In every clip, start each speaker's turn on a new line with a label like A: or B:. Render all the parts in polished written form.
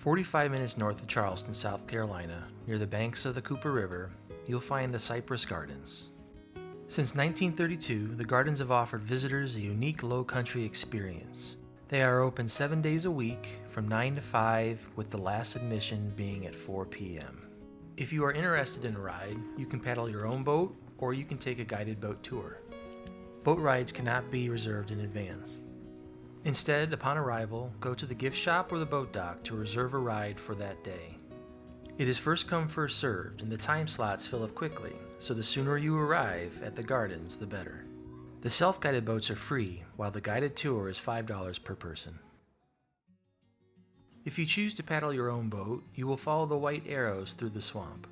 A: 45 minutes north of Charleston, South Carolina, near the banks of the Cooper River, you'll find the Cypress Gardens. Since 1932, the gardens have offered visitors a unique low-country experience. They are open 7 days a week from 9 to 5, with the last admission being at 4 p.m. If you are interested in a ride, you can paddle your own boat or you can take a guided boat tour. Boat rides cannot be reserved in advance. Instead, upon arrival, go to the gift shop or the boat dock to reserve a ride for that day. It is first come, first served, and the time slots fill up quickly, so the sooner you arrive at the gardens, the better. The self-guided boats are free, while the guided tour is $5 per person. If you choose to paddle your own boat, you will follow the white arrows through the swamp.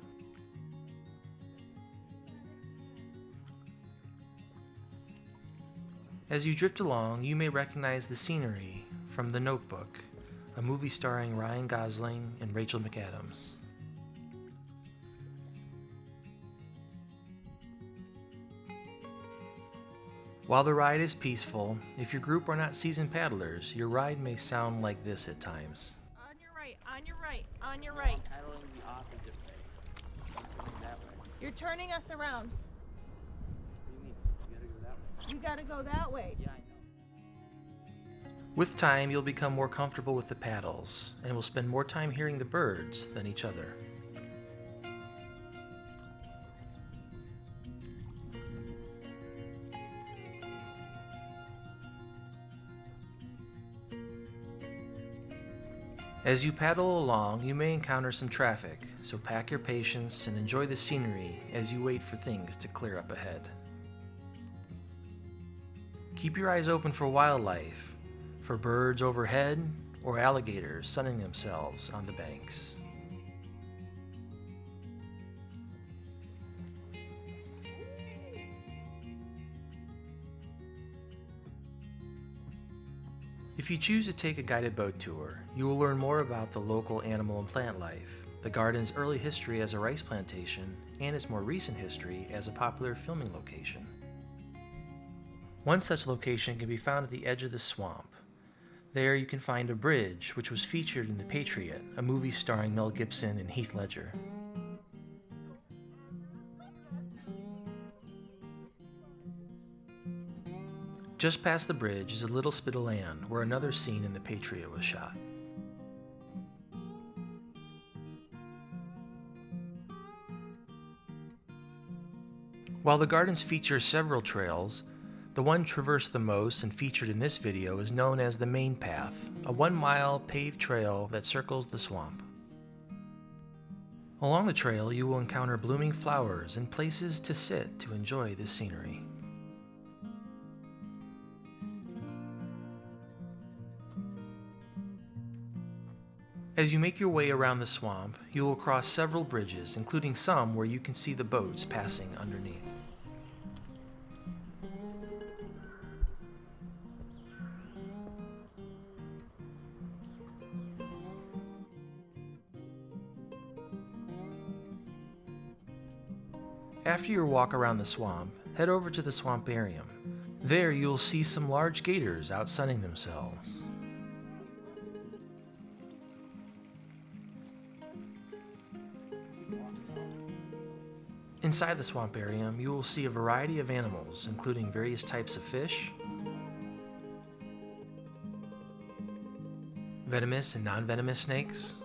A: As you drift along, you may recognize the scenery from The Notebook, a movie starring Ryan Gosling and Rachel McAdams. While the ride is peaceful, if your group are not seasoned paddlers, your ride may sound like this at times.
B: On your right, on your right, on your right.
C: Paddling the opposite way. I'm turning that way.
B: You're turning us around.
C: What do you mean? You gotta go that way.
B: You gotta go that way.
C: Yeah, I know.
A: With time, you'll become more comfortable with the paddles, and will spend more time hearing the birds than each other. As you paddle along, you may encounter some traffic, so pack your patience and enjoy the scenery as you wait for things to clear up ahead. Keep your eyes open for wildlife, for birds overhead or alligators sunning themselves on the banks. If you choose to take a guided boat tour, you will learn more about the local animal and plant life, the garden's early history as a rice plantation, and its more recent history as a popular filming location. One such location can be found at the edge of the swamp. There you can find a bridge which was featured in The Patriot, a movie starring Mel Gibson and Heath Ledger. Just past the bridge is a little spit of land where another scene in The Patriot was shot. While the gardens feature several trails, the one traversed the most and featured in this video is known as the Main Path, a 1-mile paved trail that circles the swamp. Along the trail, you will encounter blooming flowers and places to sit to enjoy the scenery. As you make your way around the swamp, you will cross several bridges, including some where you can see the boats passing underneath. After your walk around the swamp, head over to the swamparium. There you will see some large gators out sunning themselves. Inside the swamparium, you will see a variety of animals, including various types of fish, venomous and non-venomous snakes,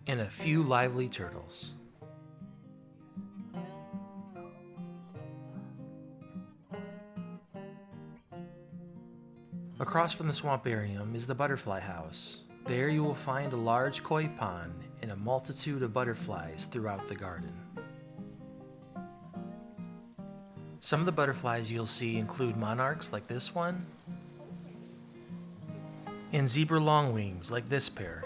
A: and a few lively turtles. Across from the swamparium is the butterfly house. There you will find a large koi pond and a multitude of butterflies throughout the garden. Some of the butterflies you'll see include monarchs like this one, and zebra longwings like this pair.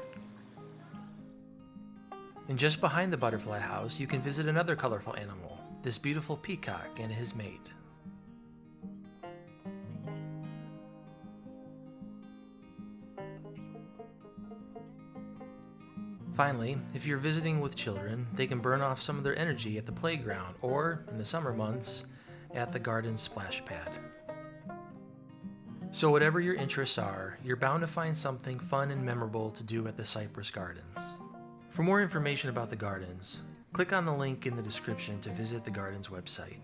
A: And just behind the butterfly house, you can visit another colorful animal, this beautiful peacock and his mate. Finally, if you're visiting with children, they can burn off some of their energy at the playground or, in the summer months, at the garden splash pad. So whatever your interests are, you're bound to find something fun and memorable to do at the Cypress Gardens. For more information about the gardens, click on the link in the description to visit the gardens website.